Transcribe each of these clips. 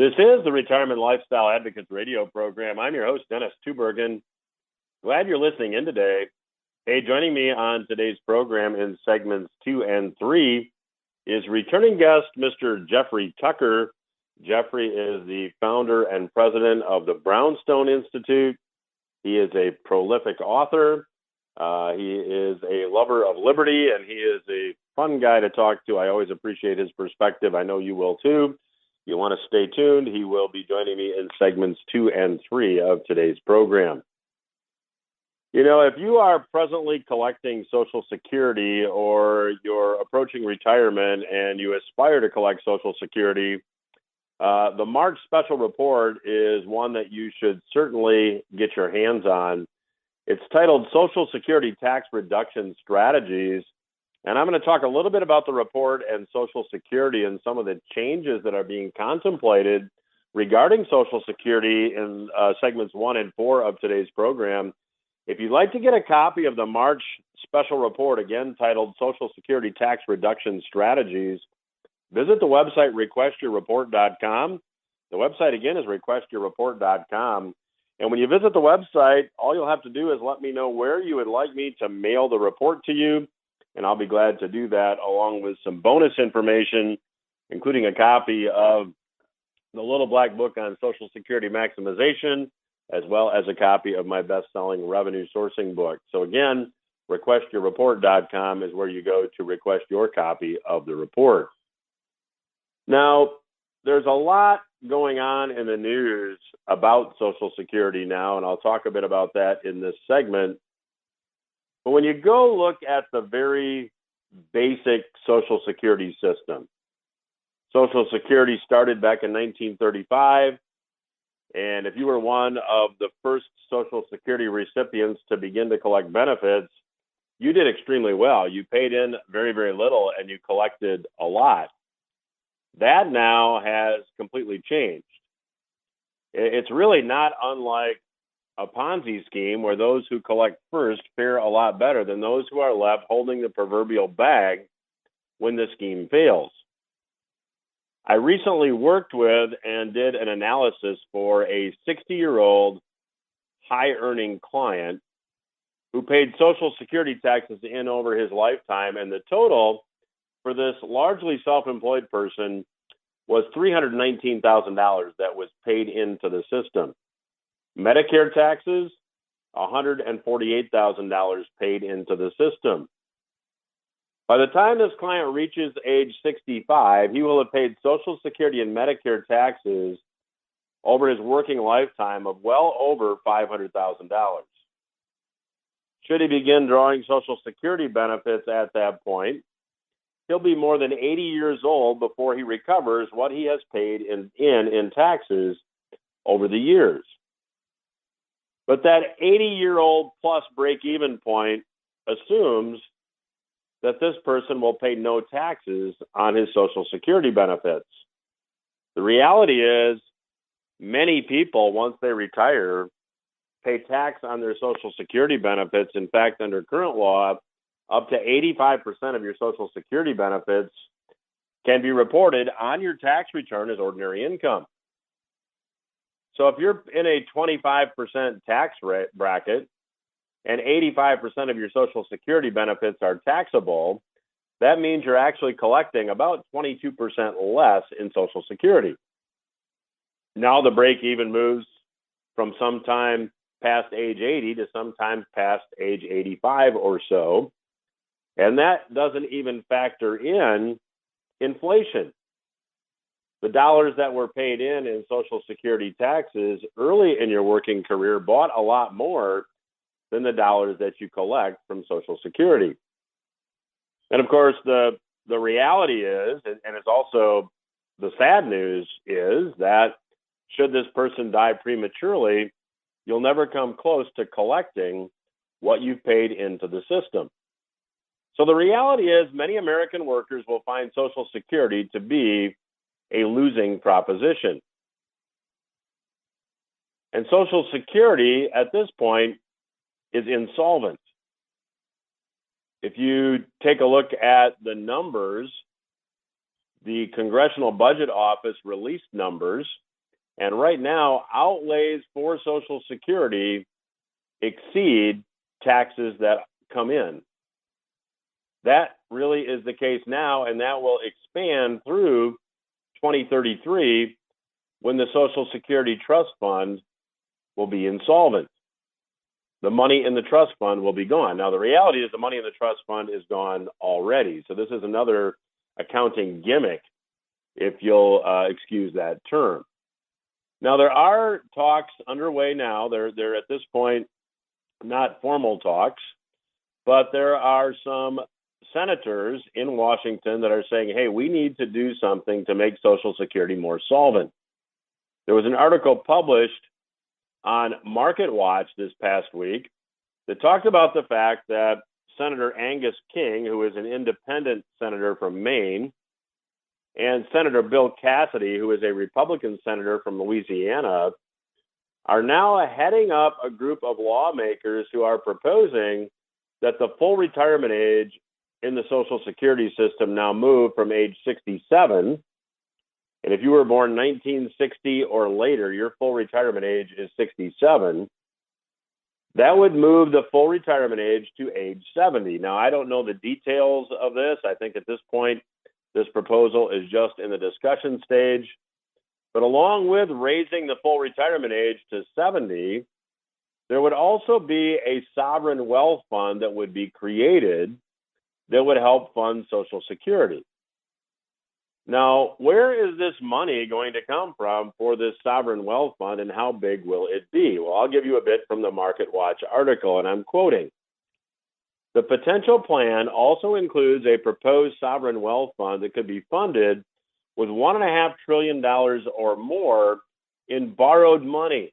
This is the Retirement Lifestyle Advocates radio program. I'm your host, Dennis Tubbergen. Glad you're listening in today. Hey, joining me on today's program in segments 2 and 3 is returning guest, Mr. Jeffrey Tucker. Jeffrey is the founder and president of the Brownstone Institute. He is a prolific author. He is a lover of liberty, and he is a fun guy to talk to. I always appreciate his perspective. I know you will too. You want to stay tuned. He will be joining me in segments 2 and 3 of today's program. You know, if you are presently collecting Social Security or you're approaching retirement and you aspire to collect Social Security, the March special report is one that you should certainly get your hands on. It's titled Social Security Tax Reduction Strategies. And I'm going to talk a little bit about the report and Social Security and some of the changes that are being contemplated regarding Social Security in segments 1 and 4 of today's program. If you'd like to get a copy of the March special report, again titled Social Security Tax Reduction Strategies, visit the website requestyourreport.com. The website again is requestyourreport.com. And when you visit the website, all you'll have to do is let me know where you would like me to mail the report to you. And I'll be glad to do that along with some bonus information, including a copy of the Little Black Book on Social Security Maximization, as well as a copy of my best-selling revenue sourcing book. So again, requestyourreport.com is where you go to request your copy of the report. Now, there's a lot going on in the news about Social Security now, and I'll talk a bit about that in this segment. But when you go look at the very basic Social Security system, Social Security started back in 1935, and if you were one of the first Social Security recipients to begin to collect benefits, you did extremely well. You paid in very, very little, and you collected a lot. That now has completely changed. It's really not unlike a Ponzi scheme where those who collect first fare a lot better than those who are left holding the proverbial bag when the scheme fails. I recently worked with and did an analysis for a 60-year-old high-earning client who paid Social Security taxes in over his lifetime, and the total for this largely self-employed person was $319,000 that was paid into the system. Medicare taxes, $148,000 paid into the system. By the time this client reaches age 65, he will have paid Social Security and Medicare taxes over his working lifetime of well over $500,000. Should he begin drawing Social Security benefits at that point, he'll be more than 80 years old before he recovers what he has paid in taxes over the years. But that 80-year-old plus break-even point assumes that this person will pay no taxes on his Social Security benefits. The reality is many people, once they retire, pay tax on their Social Security benefits. In fact, under current law, up to 85% of your Social Security benefits can be reported on your tax return as ordinary income. So if you're in a 25% tax rate bracket and 85% of your Social Security benefits are taxable, that means you're actually collecting about 22% less in Social Security. Now the break even moves from sometime past age 80 to sometimes past age 85 or so. And that doesn't even factor in inflation. The dollars that were paid in Social Security taxes early in your working career bought a lot more than the dollars that you collect from Social Security. And of course, the reality is, and it's also the sad news is that should this person die prematurely, you'll never come close to collecting what you've paid into the system. So the reality is many American workers will find Social Security to be a losing proposition. And Social Security at this point is insolvent. If you take a look at the numbers, the Congressional Budget Office released numbers And right now, outlays for Social Security exceed taxes that come in. That really is the case now, and that will expand through 2033 when the Social Security Trust Fund will be insolvent. The money in the trust fund will be gone. Now, the reality is the money in the trust fund is gone already. So this is another accounting gimmick, if you'll excuse that term. Now, there are talks underway now. They're at this point not formal talks, but there are some senators in Washington that are saying, hey, we need to do something to make Social Security more solvent. There was an article published on MarketWatch this past week that talked about the fact that Senator Angus King, who is an independent senator from Maine, and Senator Bill Cassidy, who is a Republican senator from Louisiana, are now heading up a group of lawmakers who are proposing that the full retirement age in the Social Security system now move from age 67. And if you were born 1960 or later, your full retirement age is 67. That would move the full retirement age to age 70. Now, I don't know the details of this. I think at this point, this proposal is just in the discussion stage. But along with raising the full retirement age to 70, there would also be a sovereign wealth fund that would be created that would help fund Social Security. Now, where is this money going to come from for this sovereign wealth fund, and how big will it be? Well, I'll give you a bit from the MarketWatch article, and I'm quoting. The potential plan also includes a proposed sovereign wealth fund that could be funded with $1.5 trillion or more in borrowed money.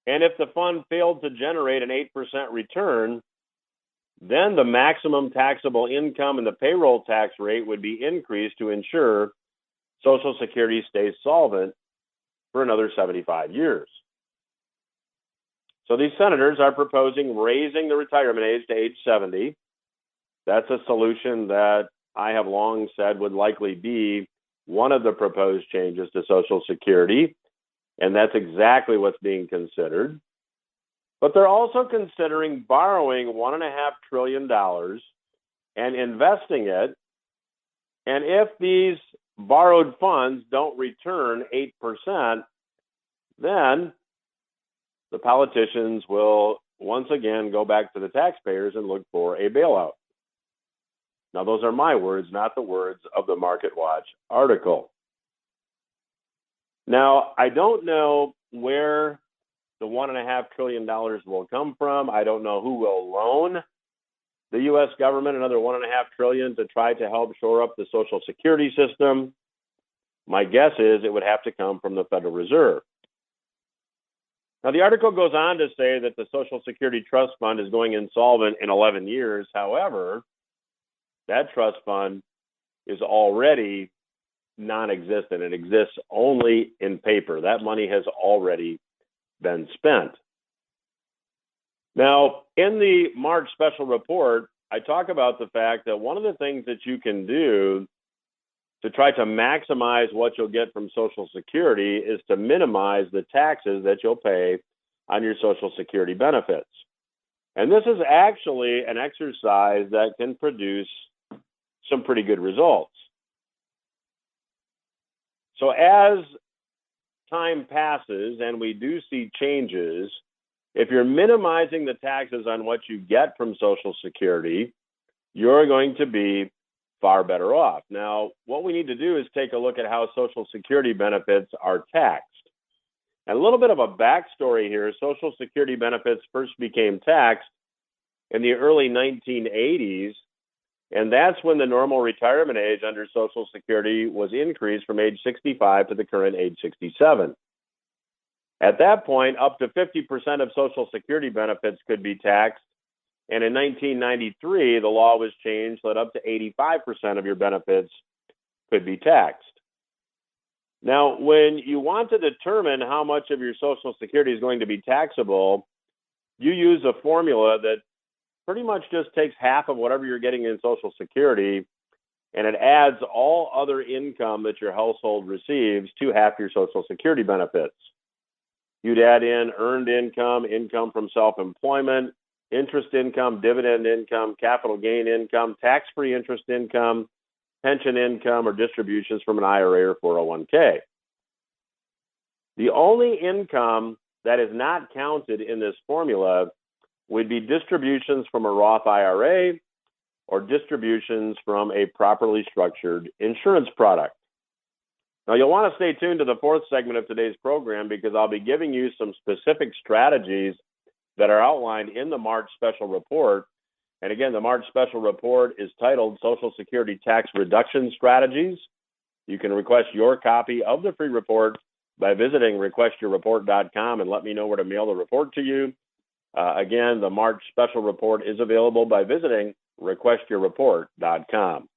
And if the fund failed to generate an 8% return, then the maximum taxable income and the payroll tax rate would be increased to ensure Social Security stays solvent for another 75 years. So these senators are proposing raising the retirement age to age 70. That's a solution that I have long said would likely be one of the proposed changes to Social Security, and that's exactly what's being considered. But they're also considering borrowing $1.5 trillion and investing it. And if these borrowed funds don't return 8%, then the politicians will once again go back to the taxpayers and look for a bailout. Now, those are my words, not the words of the MarketWatch article. Now, I don't know where the $1.5 trillion will come from. I don't know who will loan the U.S. government another $1.5 trillion to try to help shore up the Social Security system. My guess is it would have to come from the Federal Reserve. Now, the article goes on to say that the Social Security Trust Fund is going insolvent in 11 years. However, that trust fund is already non-existent. It exists only in paper. That money has already been spent. Now, in the March special report, I talk about the fact that one of the things that you can do to try to maximize what you'll get from Social Security is to minimize the taxes that you'll pay on your Social Security benefits. And this is actually an exercise that can produce some pretty good results. So as time passes and we do see changes, if you're minimizing the taxes on what you get from Social Security, you're going to be far better off. Now, what we need to do is take a look at how Social Security benefits are taxed. And a little bit of a backstory here, Social Security benefits first became taxed in the early 1980s, and that's when the normal retirement age under Social Security was increased from age 65 to the current age 67. At that point, up to 50% of Social Security benefits could be taxed. And in 1993, the law was changed so that up to 85% of your benefits could be taxed. Now, when you want to determine how much of your Social Security is going to be taxable, you use a formula that pretty much just takes half of whatever you're getting in Social Security and it adds all other income that your household receives to half your Social Security benefits. You'd add in earned income, income from self-employment, interest income, dividend income, capital gain income, tax-free interest income, pension income, or distributions from an IRA or 401k. The only income that is not counted in this formula would be distributions from a Roth IRA or distributions from a properly structured insurance product. Now, you'll want to stay tuned to the fourth segment of today's program because I'll be giving you some specific strategies that are outlined in the March special report. And again, the March special report is titled Social Security Tax Reduction Strategies. You can request your copy of the free report by visiting requestyourreport.com and let me know where to mail the report to you. Again, the March special report is available by visiting requestyourreport.com.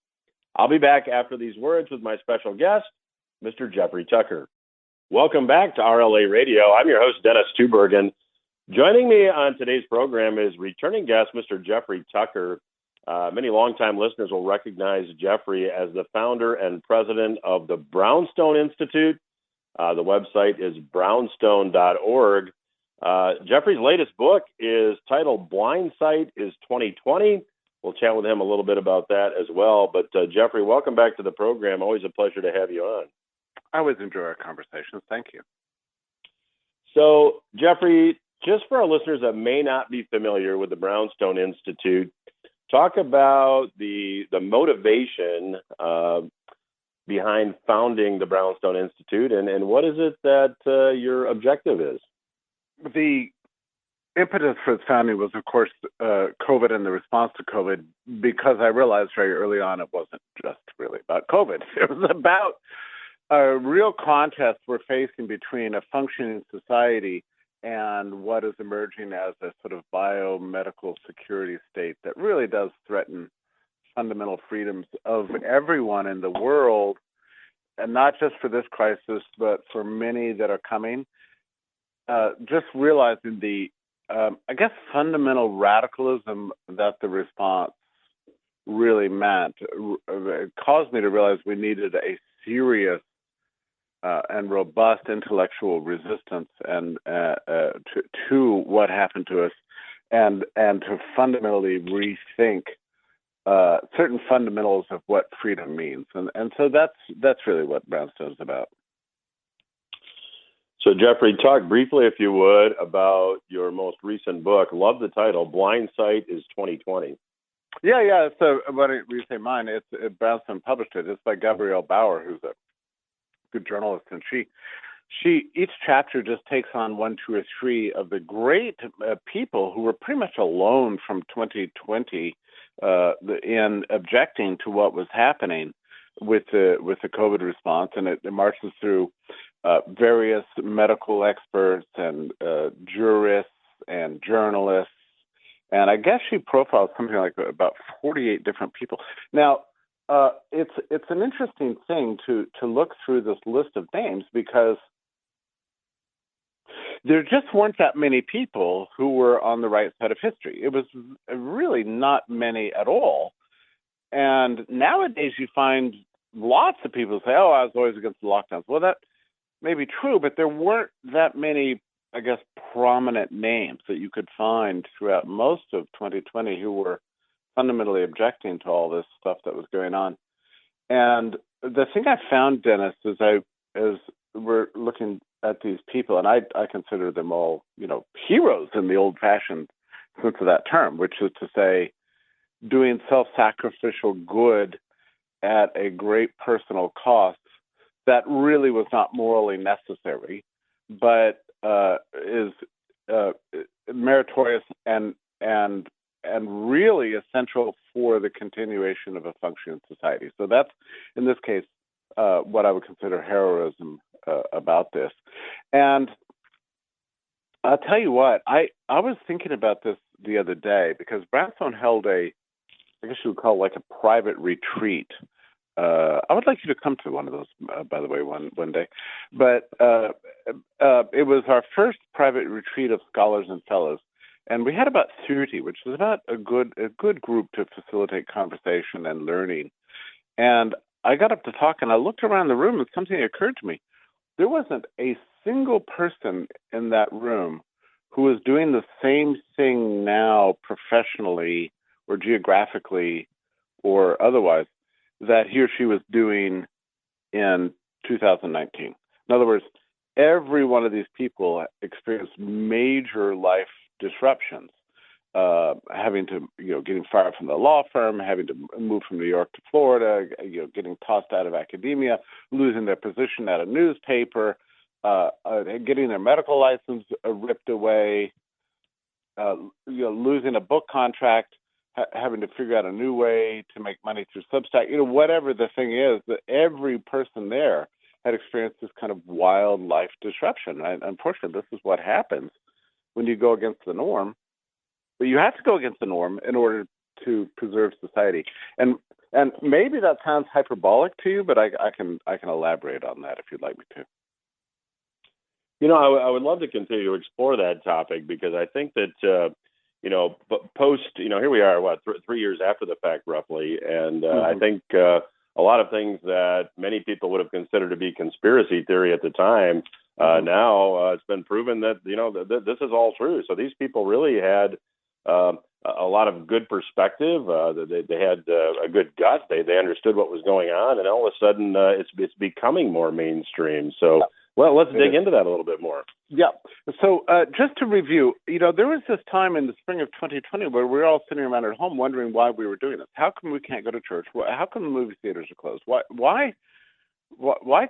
I'll be back after these words with my special guest, Mr. Jeffrey Tucker. Welcome back to RLA Radio. I'm your host, Dennis Tubbergen. Joining me on today's program is returning guest, Mr. Jeffrey Tucker. Many longtime listeners will recognize Jeffrey as the founder and president of the Brownstone Institute. The website is brownstone.org. Jeffrey's latest book is titled Blind Sight is 2020. We'll chat with him a little bit about that as well. But Jeffrey, welcome back to the program. Always a pleasure to have you on. I always enjoy our conversations. Thank you. So, Jeffrey, just for our listeners that may not be familiar with the Brownstone Institute, talk about the motivation behind founding the Brownstone Institute and what is it that your objective is? The impetus for its founding was, of course, COVID and the response to COVID, because I realized very early on it wasn't just really about COVID. It was about a real contest we're facing between a functioning society and what is emerging as a sort of biomedical security state that really does threaten fundamental freedoms of everyone in the world, and not just for this crisis, but for many that are coming. Just realizing the, fundamental radicalism that the response really meant, it caused me to realize we needed a serious and robust intellectual resistance and to what happened to us, and to fundamentally rethink certain fundamentals of what freedom means, and so that's really what Brownstone is about. So Jeffrey, talk briefly, if you would, about your most recent book. Love the title, Blind Sight is 2020. Yeah. So when you say mine, it's Brownstone published it. It's by Gabrielle Bauer, who's a good journalist, and she each chapter just takes on one, two, or three of the great people who were pretty much alone from 2020 in objecting to what was happening with the COVID response, and it marches through various medical experts and jurists and journalists, and I guess she profiles something like about 48 different people. Now, it's an interesting thing to look through this list of names, because there just weren't that many people who were on the right side of history. It was really not many at all. And nowadays you find lots of people say, oh, I was always against the lockdowns. Well, that may be true, but there weren't that many, I guess, prominent names that you could find throughout most of 2020 who were fundamentally objecting to all this stuff that was going on. And the thing I found, Dennis, as we're looking at these people, and I consider them all, heroes in the old-fashioned sense of that term, which is to say, doing self-sacrificial good at a great personal cost that really was not morally necessary, but is meritorious and really essential for the continuation of a functioning society. So that's, in this case, what I would consider heroism about this. And I'll tell you what, I was thinking about this the other day, because Brownstone held I guess you would call it like a private retreat. I would like you to come to one of those, by the way, one day. But it was our first private retreat of scholars and fellows, and we had about 30, which was about a good group to facilitate conversation and learning. And I got up to talk, and I looked around the room, and something occurred to me. There wasn't a single person in that room who was doing the same thing now professionally or geographically or otherwise that he or she was doing in 2019. In other words, every one of these people experienced major life disruptions, having to, getting fired from the law firm, having to move from New York to Florida, getting tossed out of academia, losing their position at a newspaper, getting their medical license ripped away, losing a book contract, having to figure out a new way to make money through Substack, whatever the thing is, that every person there had experienced this kind of wild life disruption. And unfortunately, this is what happens when you go against the norm. But you have to go against the norm in order to preserve society. And maybe that sounds hyperbolic to you, but I can elaborate on that if you'd like me to. I would love to continue to explore that topic, because I think that post, here we are, 3 years after the fact, roughly, and I think a lot of things that many people would have considered to be conspiracy theory at the time, now it's been proven that this is all true. So these people really had a lot of good perspective. They had a good gut. They understood what was going on, and all of a sudden it's becoming more mainstream. So. Well, let's dig into that a little bit more. Yeah. So just to review, there was this time in the spring of 2020 where we were all sitting around at home wondering why we were doing this. How come we can't go to church? How come the movie theaters are closed? Why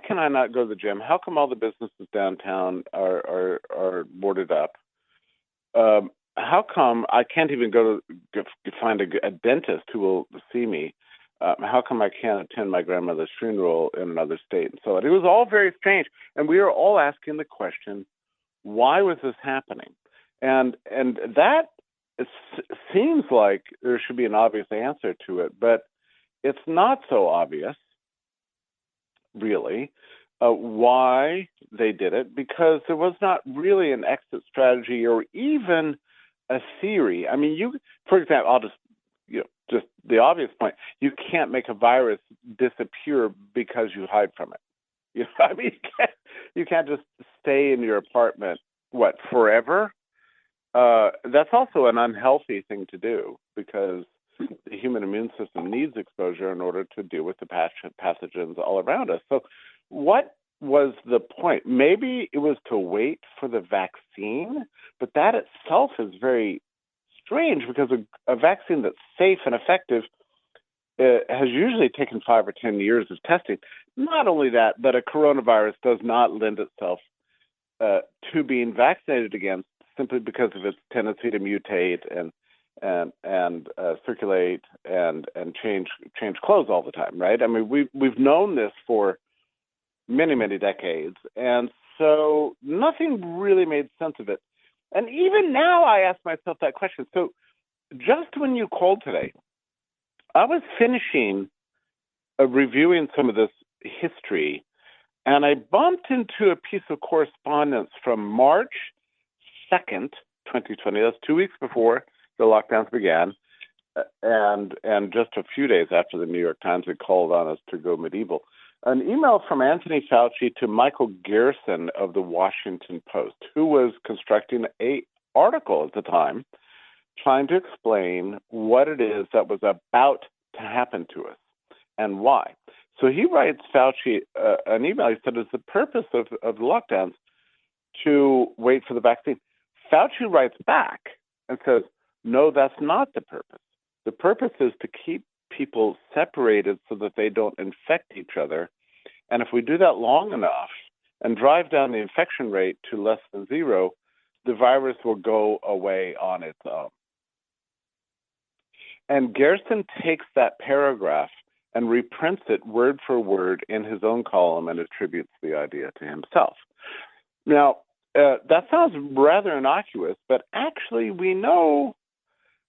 can I not go to the gym? How come all the businesses downtown are boarded up? How come I can't even go to find a dentist who will see me? How come I can't attend my grandmother's funeral in another state? And so it was all very strange. And we were all asking the question, why was this happening? And that seems like there should be an obvious answer to it, but it's not so obvious, really, why they did it, because there was not really an exit strategy or even a theory. I mean, for example, I'll just the obvious point, you can't make a virus disappear because you hide from it. You can't just stay in your apartment, forever? That's also an unhealthy thing to do, because the human immune system needs exposure in order to deal with the pathogens all around us. So what was the point? Maybe it was to wait for the vaccine, but that itself is very strange, because a vaccine that's safe and effective has usually taken 5 or 10 years of testing. Not only that, but a coronavirus does not lend itself to being vaccinated against, simply because of its tendency to mutate and circulate and change clothes all the time, right? I mean, we've known this for many, many decades, and so nothing really made sense of it. And even now, I ask myself that question. So just when you called today, I was finishing reviewing some of this history, and I bumped into a piece of correspondence from March 2nd, 2020. That's 2 weeks before the lockdowns began, and just a few days after the New York Times had called on us to go medieval. An email from Anthony Fauci to Michael Gerson of the Washington Post, who was constructing an article at the time trying to explain what it is that was about to happen to us and why. So he writes Fauci an email. He said, it's the purpose of the lockdowns to wait for the vaccine. Fauci writes back and says, no, that's not the purpose. The purpose is to keep people separated so that they don't infect each other. And if we do that long enough and drive down the infection rate to less than zero, the virus will go away on its own. And Gerson takes that paragraph and reprints it word for word in his own column and attributes the idea to himself. Now, that sounds rather innocuous, but actually we know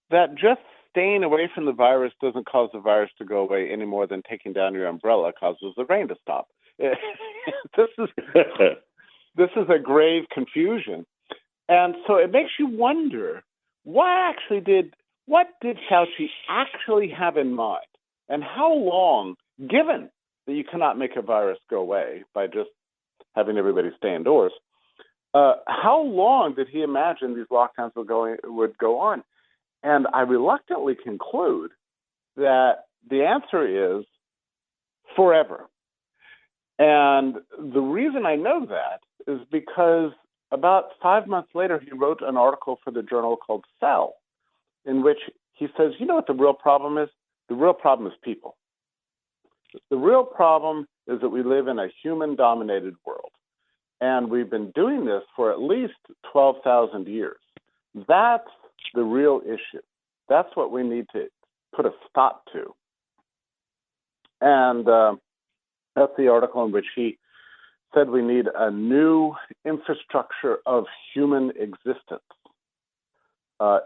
that just staying away from the virus doesn't cause the virus to go away any more than taking down your umbrella causes the rain to stop. This is a grave confusion. And so it makes you wonder, what did Fauci actually have in mind? And how long given that you cannot make a virus go away by just having everybody stay indoors, how long did he imagine these lockdowns would go on? And I reluctantly conclude that the answer is forever. And the reason I know that is because about 5 months later, he wrote an article for the journal called Cell, in which he says, you know what the real problem is? The real problem is people. The real problem is that we live in a human-dominated world. And we've been doing this for at least 12,000 years. That's the real issue. That's what we need to put a stop to. And that's the article in which he said we need a new infrastructure of human existence,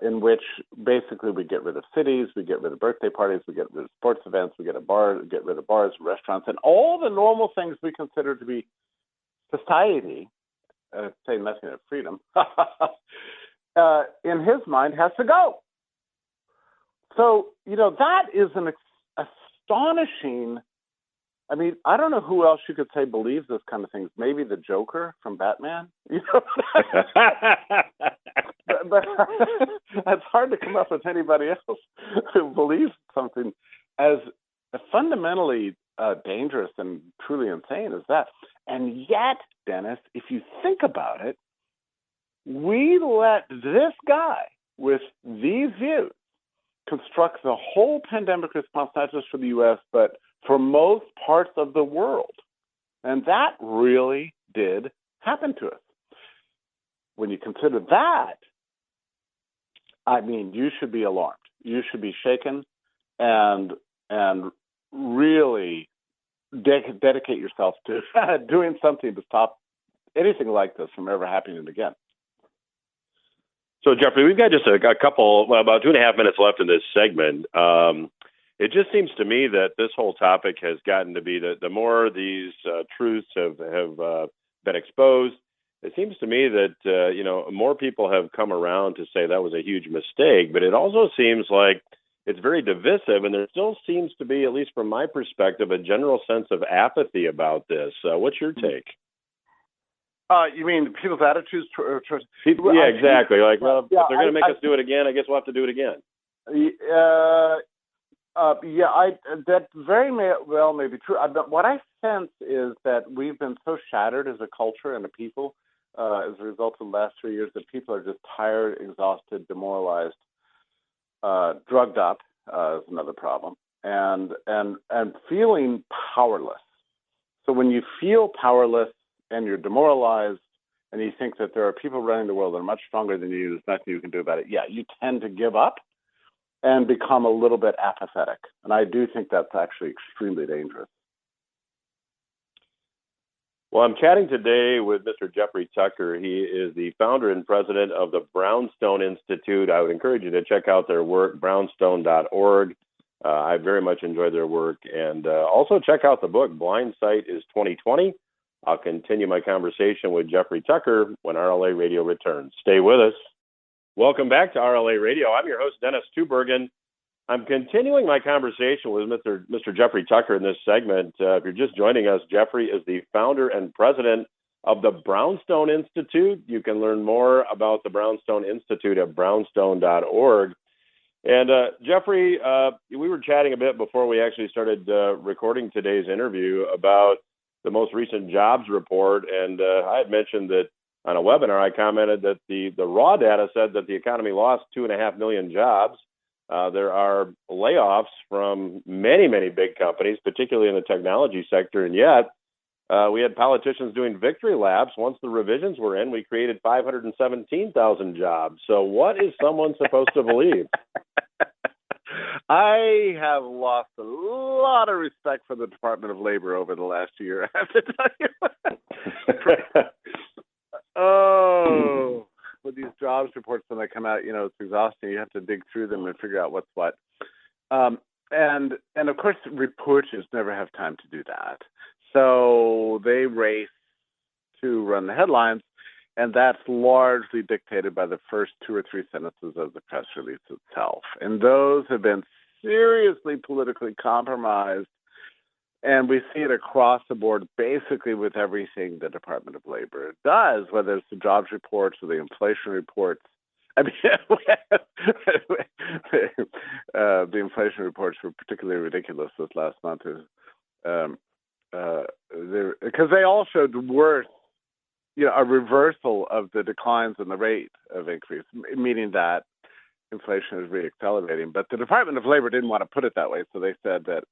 in which basically we get rid of cities, we get rid of birthday parties, we get rid of sports events, we get rid of bars, restaurants, and all the normal things we consider to be society, say nothing of freedom, in his mind has to go. So, that is an astonishing, I mean, I don't know who else you could say believes this kind of things. Maybe the Joker from Batman. But it's hard to come up with anybody else who believes something as fundamentally dangerous and truly insane as that. And yet, Dennis, if you think about it, we let this guy with these views construct the whole pandemic response, not just for the U.S., but for most parts of the world. And that really did happen to us. When you consider that, I mean, you should be alarmed. You should be shaken and really dedicate yourself to doing something to stop anything like this from ever happening again. So, Jeffrey, we've got just about 2.5 minutes left in this segment. It just seems to me that this whole topic has gotten to be the more these truths have been exposed, it seems to me that, more people have come around to say that was a huge mistake, but it also seems like it's very divisive, and there still seems to be, at least from my perspective, a general sense of apathy about this. What's your take? You mean people's attitudes towards people? Yeah, exactly. Like, well, if they're going to make us do it again, I guess we'll have to do it again. That very well may be true. But what I sense is that we've been so shattered as a culture and a people as a result of the last 3 years that people are just tired, exhausted, demoralized, drugged up is another problem, and feeling powerless. So when you feel powerless and you're demoralized and you think that there are people running the world that are much stronger than you, there's nothing you can do about it, you tend to give up and become a little bit apathetic. And I do think that's actually extremely dangerous. Well, I'm chatting today with Mr. Jeffrey Tucker. He is the founder and president of the Brownstone Institute. I would encourage you to check out their work, brownstone.org. I very much enjoy their work. And also check out the book, Blind Sight is 2020. I'll continue my conversation with Jeffrey Tucker when RLA Radio returns. Stay with us. Welcome back to RLA Radio. I'm your host, Dennis Tubbergen. I'm continuing my conversation with Mr. Jeffrey Tucker in this segment. If you're just joining us, Jeffrey is the founder and president of the Brownstone Institute. You can learn more about the Brownstone Institute at brownstone.org. And Jeffrey, we were chatting a bit before we actually started recording today's interview about the most recent jobs report. And I had mentioned that on a webinar, I commented that the raw data said that the economy lost 2.5 million jobs. There are layoffs from many, many big companies, particularly in the technology sector. And yet we had politicians doing victory laps. Once the revisions were in, we created 517,000 jobs. So what is someone supposed to believe? I have lost a lot of respect for the Department of Labor over the last year, I have to tell you. With these jobs reports, when they come out, it's exhausting. You have to dig through them and figure out what's what. And of course, reporters never have time to do that. So they race to run the headlines, and that's largely dictated by the first 2 or 3 sentences of the press release itself. And those have been seriously politically compromised And we see it across the board, basically with everything the Department of Labor does, whether it's the jobs reports or the inflation reports. I mean, the inflation reports were particularly ridiculous this last month, because they all showed worse, a reversal of the declines in the rate of increase, meaning that inflation is reaccelerating. But the Department of Labor didn't want to put it that way, so they said that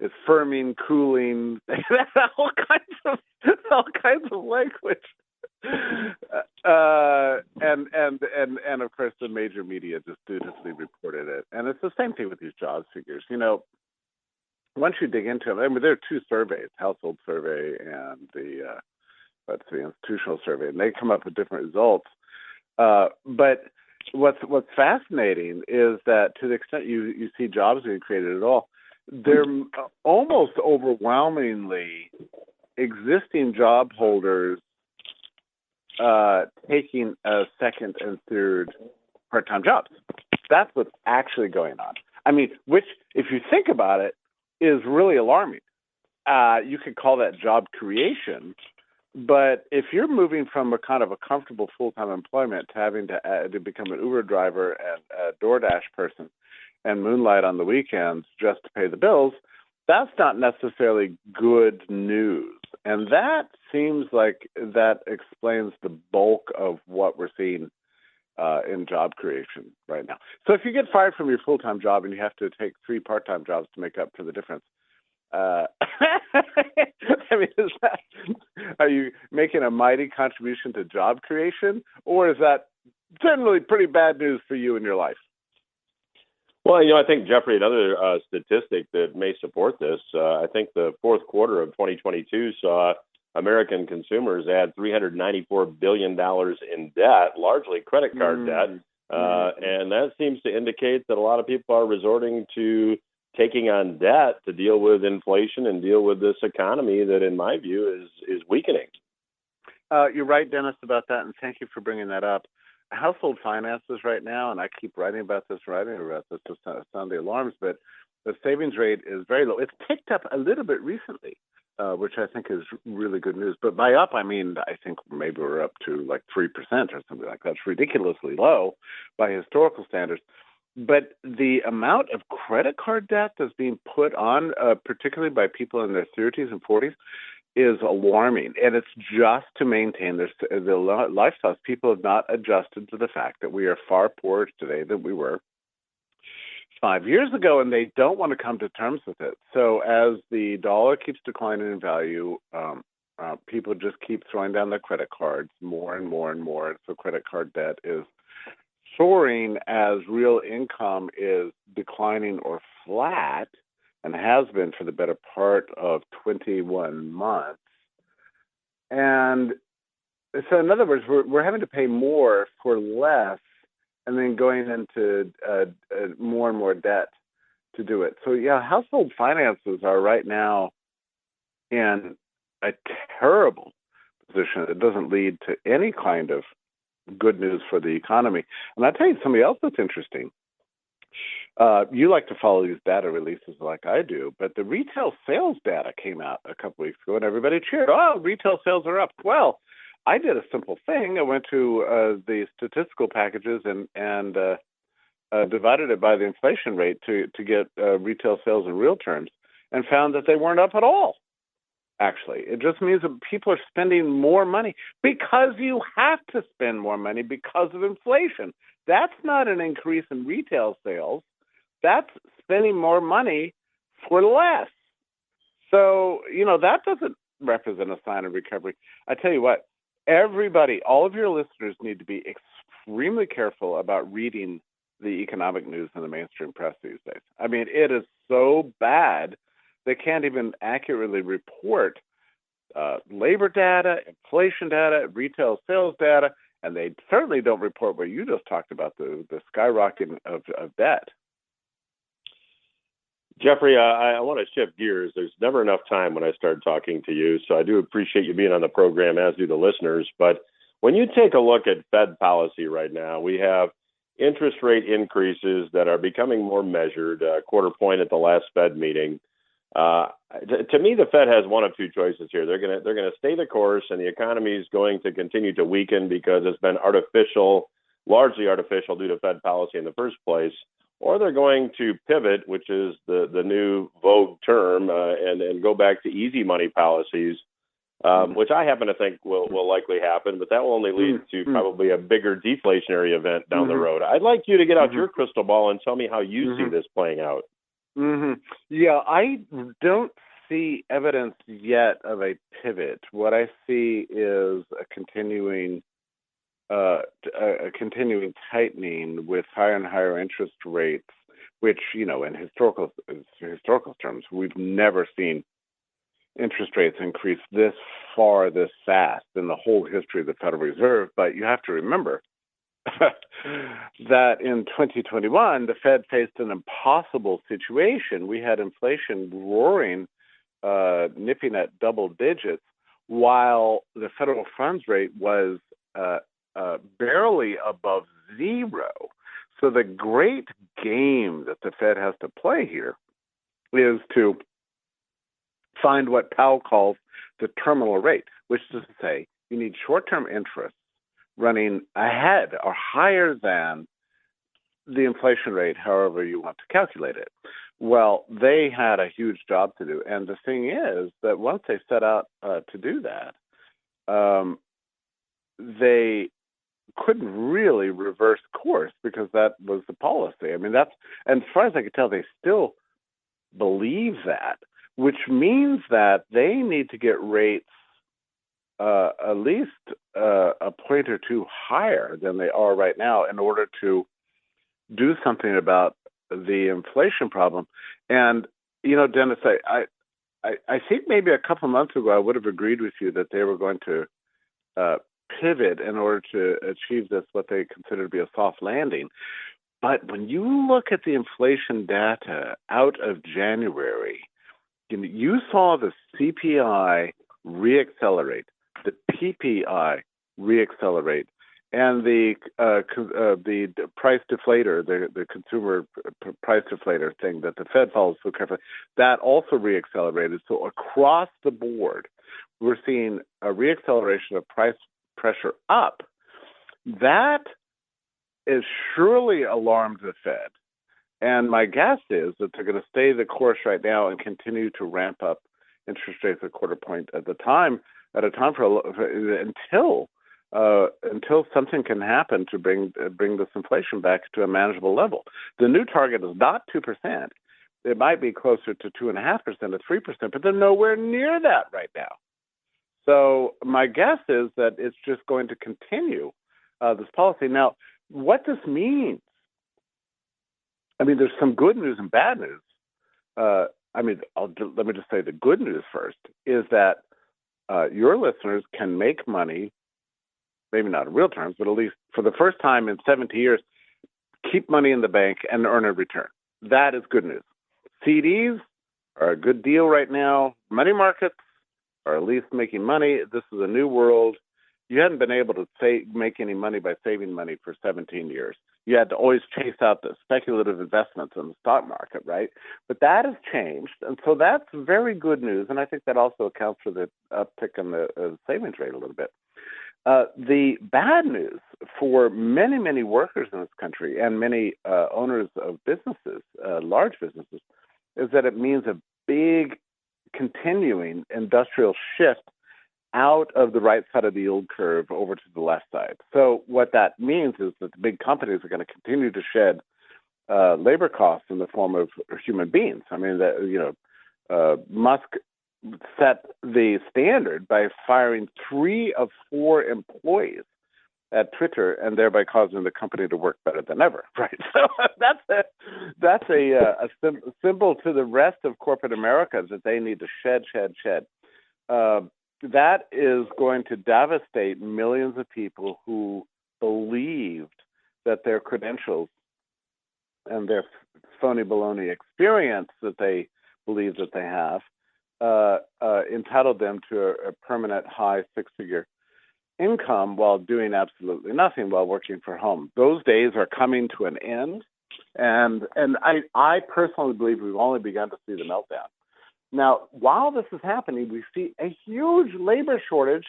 it's firming, cooling, all kinds of language. And of course the major media just dutifully reported it. And it's the same thing with these jobs figures. Once you dig into them, I mean, there are two surveys, household survey and the institutional survey, and they come up with different results. But what's fascinating is that to the extent you see jobs being created at all, they're almost overwhelmingly existing job holders taking a second and third part-time jobs. That's what's actually going on. I mean, which, if you think about it, is really alarming. You could call that job creation, but if you're moving from a kind of a comfortable full-time employment to having to become an Uber driver and a DoorDash person and moonlight on the weekends just to pay the bills, that's not necessarily good news. And that seems like that explains the bulk of what we're seeing in job creation right now. So if you get fired from your full-time job and you have to take 3 part-time jobs to make up for the difference, I mean, are you making a mighty contribution to job creation, or is that generally pretty bad news for you in your life? Well, I think, Jeffrey, another statistic that may support this, I think the fourth quarter of 2022 saw American consumers add $394 billion in debt, largely credit card debt. And that seems to indicate that a lot of people are resorting to taking on debt to deal with inflation and deal with this economy that, in my view, is weakening. You're right, Dennis, about that, and thank you for bringing that up. Household finances right now, and I keep writing about this to sound the alarms, but the savings rate is very low. It's picked up a little bit recently, which I think is really good news. But by up, I mean, I think maybe we're up to like 3% or something like that. It's ridiculously low by historical standards. But the amount of credit card debt that's being put on, particularly by people in their 30s and 40s, is alarming, and it's just to maintain their lifestyles. People have not adjusted to the fact that we are far poorer today than we were 5 years ago, and they don't want to come to terms with it. So as the dollar keeps declining in value, people just keep throwing down their credit cards more and more and more. So credit card debt is soaring as real income is declining or flat, and has been for the better part of 21 months. And so, in other words, we're having to pay more for less, and then going into more and more debt to do it. So, yeah, household finances are right now in a terrible position. It doesn't lead to any kind of good news for the economy. And I'll tell you something else that's interesting. You like to follow these data releases like I do, but the retail sales data came out a couple weeks ago, and everybody cheered. Oh, retail sales are up. Well, I did a simple thing. I went to the statistical packages and divided it by the inflation rate to get retail sales in real terms, and found that they weren't up at all. Actually, it just means that people are spending more money because you have to spend more money because of inflation. That's not an increase in retail sales. That's spending more money for less. So, that doesn't represent a sign of recovery. I tell you what, everybody, all of your listeners need to be extremely careful about reading the economic news in the mainstream press these days. I mean, it is so bad they can't even accurately report labor data, inflation data, retail sales data, and they certainly don't report what you just talked about, the skyrocketing of debt. Jeffrey, I want to shift gears. There's never enough time when I start talking to you, so I do appreciate you being on the program, as do the listeners. But when you take a look at Fed policy right now, we have interest rate increases that are becoming more measured, a quarter point at the last Fed meeting. Uh, to me, the Fed has one of two choices here. They're gonna stay the course, and the economy is going to continue to weaken because it's been largely artificial due to Fed policy in the first place, or they're going to pivot, which is the new vogue term, and go back to easy money policies, which I happen to think will likely happen, but that will only lead to probably a bigger deflationary event down the road. I'd like you to get out your crystal ball and tell me how you see this playing out. Yeah, I don't see evidence yet of a pivot. What I see is a continuing tightening with higher and higher interest rates, which, in historical terms, we've never seen interest rates increase this far, this fast in the whole history of the Federal Reserve. But you have to remember that in 2021, the Fed faced an impossible situation. We had inflation roaring, nipping at double digits, while the federal funds rate was barely above zero. So the great game that the Fed has to play here is to find what Powell calls the terminal rate, which is to say you need short-term interest running ahead or higher than the inflation rate, however you want to calculate it. Well, they had a huge job to do. And the thing is that once they set out to do that, they couldn't really reverse course because that was the policy. I mean, and as far as I could tell, they still believe that, which means that they need to get rates at least a point or two higher than they are right now in order to do something about the inflation problem. And, Dennis, I think maybe a couple months ago I would have agreed with you that they were going to pivot in order to achieve this, what they consider to be a soft landing. But when you look at the inflation data out of January, you saw the CPI reaccelerate, the PPI reaccelerate, and the price deflator, the consumer price deflator thing that the Fed follows so carefully, that also reaccelerated. So across the board, we're seeing a reacceleration of price pressure up. That is surely alarmed the Fed. And my guess is that they're going to stay the course right now and continue to ramp up interest rates a quarter point at a time until something can happen to bring this inflation back to a manageable level. The new target is not 2%. It might be closer to 2.5% or 3%, but they're nowhere near that right now. So my guess is that it's just going to continue this policy. Now, what this means, I mean, there's some good news and bad news. Let me just say the good news first is that your listeners can make money, maybe not in real terms, but at least for the first time in 70 years, keep money in the bank and earn a return. That is good news. CDs are a good deal right now. Money markets are at least making money. This is a new world. You hadn't been able to make any money by saving money for 17 years. You had to always chase out the speculative investments in the stock market, right? But that has changed, and so that's very good news, and I think that also accounts for the uptick in the savings rate a little bit. The bad news for many, many workers in this country and many owners of businesses, large businesses, is that it means a big continuing industrial shift out of the right side of the yield curve over to the left side. So what that means is that the big companies are going to continue to shed labor costs in the form of human beings. I mean, Musk set the standard by firing 3 of 4 employees at Twitter and thereby causing the company to work better than ever, right? So that's a symbol to the rest of corporate America that they need to shed. That is going to devastate millions of people who believed that their credentials and their phony baloney experience that they believe that they have entitled them to a permanent high six-figure income while doing absolutely nothing while working from home. Those days are coming to an end, and I personally believe we've only begun to see the meltdown. Now, while this is happening, we see a huge labor shortage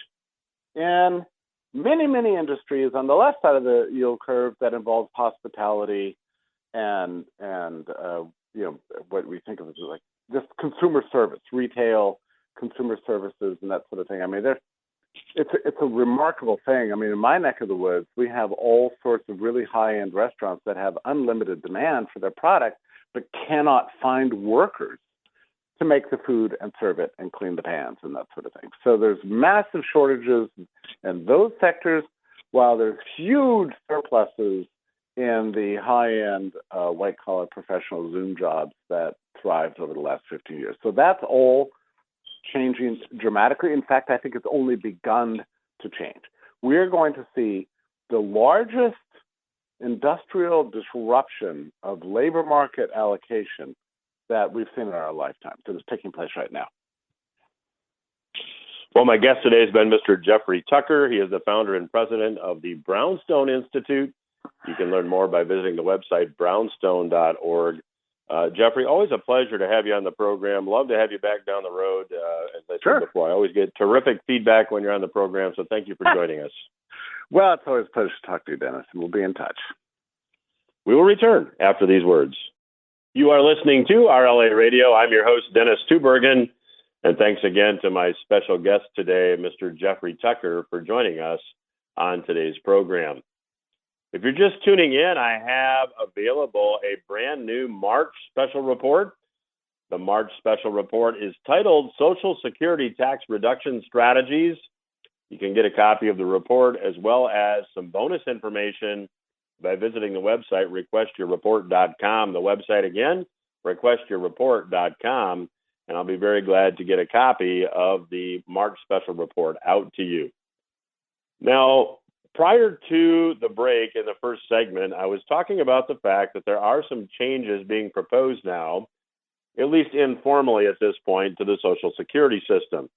in many, many industries on the left side of the yield curve that involves hospitality and what we think of as like just consumer service, retail, consumer services, and that sort of thing. I mean, it's a remarkable thing. I mean, in my neck of the woods, we have all sorts of really high-end restaurants that have unlimited demand for their product, but cannot find workers to make the food and serve it and clean the pans and that sort of thing. So there's massive shortages in those sectors, while there's huge surpluses in the high-end white-collar professional Zoom jobs that thrived over the last 15 years. So that's all changing dramatically. In fact, I think it's only begun to change. We're going to see the largest industrial disruption of labor market allocation that we've seen in our lifetime. So it's taking place right now. Well, my guest today has been Mr. Jeffrey Tucker. He is the founder and president of the Brownstone Institute. You can learn more by visiting the website brownstone.org. Jeffrey, always a pleasure to have you on the program. Love to have you back down the road. As I said before, I always get terrific feedback when you're on the program, so thank you for joining us. Well, it's always a pleasure to talk to you, Dennis, and we'll be in touch. We will return after these words. You are listening to RLA Radio. I'm your host, Dennis Tubbergen, and thanks again to my special guest today, Mr. Jeffrey Tucker, for joining us on today's program. If you're just tuning in, I have available a brand new March special report. The March special report is titled Social Security Tax Reduction Strategies. You can get a copy of the report as well as some bonus information by visiting the website requestyourreport.com. The website again, requestyourreport.com, and I'll be very glad to get a copy of the March special report out to you. Now, prior to the break in the first segment, I was talking about the fact that there are some changes being proposed now, at least informally at this point, to the Social Security system.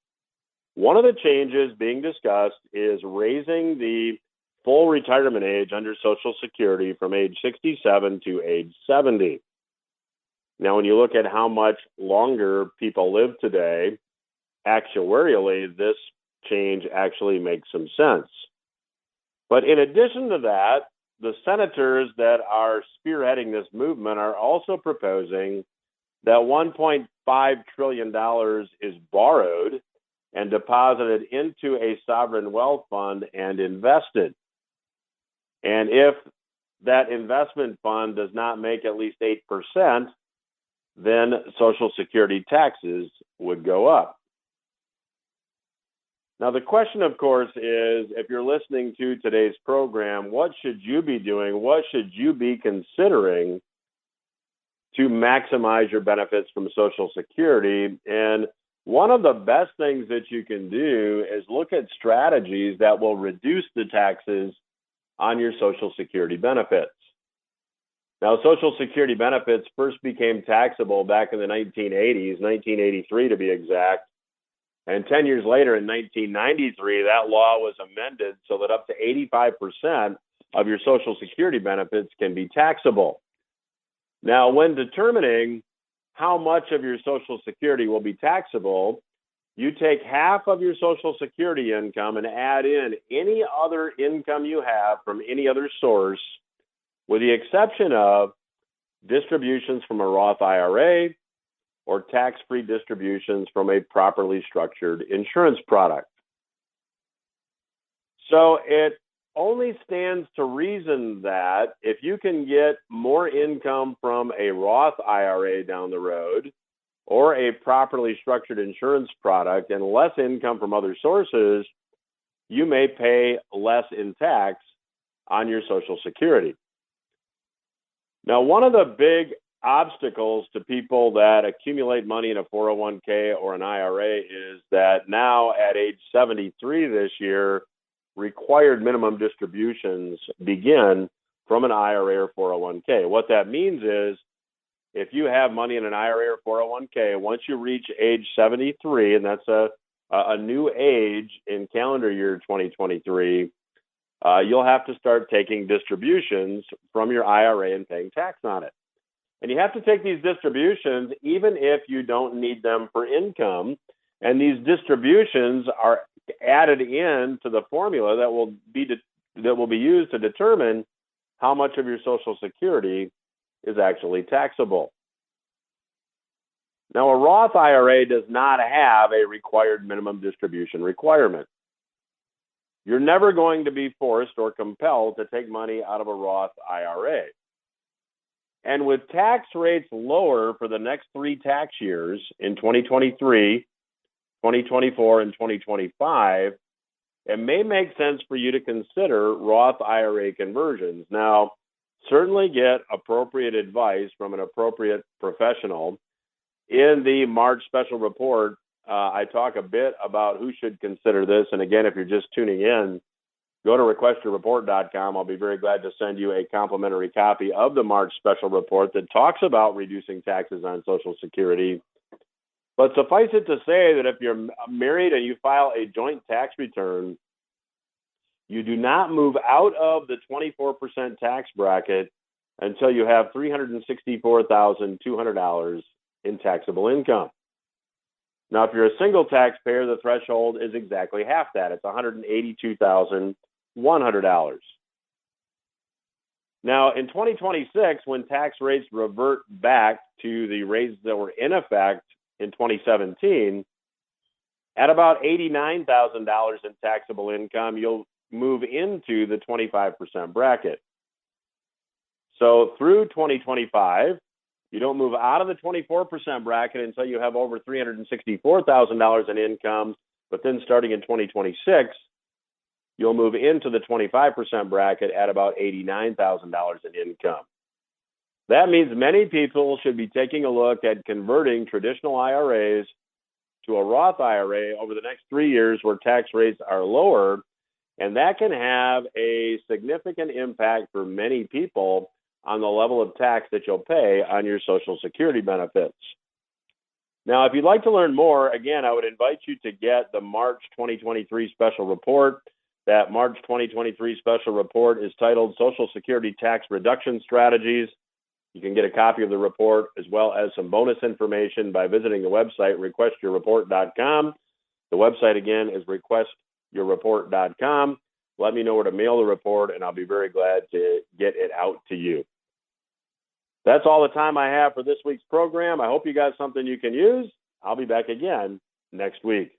One of the changes being discussed is raising the full retirement age under Social Security from age 67 to age 70. Now, when you look at how much longer people live today, actuarially, this change actually makes some sense. But in addition to that, the senators that are spearheading this movement are also proposing that $1.5 trillion is borrowed and deposited into a sovereign wealth fund and invested. And if that investment fund does not make at least 8%, then Social Security taxes would go up. Now, the question, of course, is if you're listening to today's program, what should you be doing? What should you be considering to maximize your benefits from Social Security? And one of the best things that you can do is look at strategies that will reduce the taxes on your Social Security benefits. Now, Social Security benefits first became taxable back in the 1980s, 1983 to be exact. And 10 years later, in 1993, that law was amended so that up to 85% of your Social Security benefits can be taxable. Now, when determining how much of your Social Security will be taxable, you take half of your Social Security income and add in any other income you have from any other source, with the exception of distributions from a Roth IRA or tax-free distributions from a properly structured insurance product. So it only stands to reason that if you can get more income from a Roth IRA down the road or a properly structured insurance product and less income from other sources, you may pay less in tax on your Social Security. Now, one of the big obstacles to people that accumulate money in a 401k or an IRA is that now at age 73 this year, required minimum distributions begin from an IRA or 401k. What that means is if you have money in an IRA or 401k, once you reach age 73, and that's a new age in calendar year 2023, you'll have to start taking distributions from your IRA and paying tax on it. And you have to take these distributions even if you don't need them for income. And these distributions are added in to the formula that will be used to determine how much of your Social Security is actually taxable. Now, a Roth IRA does not have a required minimum distribution requirement. You're never going to be forced or compelled to take money out of a Roth IRA. And with tax rates lower for the next 3 tax years in 2023, 2024, and 2025, it may make sense for you to consider Roth IRA conversions. Now, certainly get appropriate advice from an appropriate professional. In the March special report, I talk a bit about who should consider this. And again, if you're just tuning in, go to requestyourreport.com. I'll be very glad to send you a complimentary copy of the March special report that talks about reducing taxes on Social Security. But suffice it to say that if you're married and you file a joint tax return, you do not move out of the 24% tax bracket until you have $364,200 in taxable income. Now, if you're a single taxpayer, the threshold is exactly half that. It's $182,100. Now, in 2026, when tax rates revert back to the rates that were in effect in 2017, at about $89,000 in taxable income, you'll move into the 25% bracket. So through 2025, you don't move out of the 24% bracket until you have over $364,000 in income, but then starting in 2026, you'll move into the 25% bracket at about $89,000 in income. That means many people should be taking a look at converting traditional IRAs to a Roth IRA over the next 3 years where tax rates are lower, and that can have a significant impact for many people on the level of tax that you'll pay on your Social Security benefits. Now, if you'd like to learn more, again, I would invite you to get the March 2023 special report. That March 2023 special report is titled Social Security Tax Reduction Strategies. You can get a copy of the report as well as some bonus information by visiting the website, requestyourreport.com. The website, again, is requestyourreport.com. Let me know where to mail the report, and I'll be very glad to get it out to you. That's all the time I have for this week's program. I hope you got something you can use. I'll be back again next week.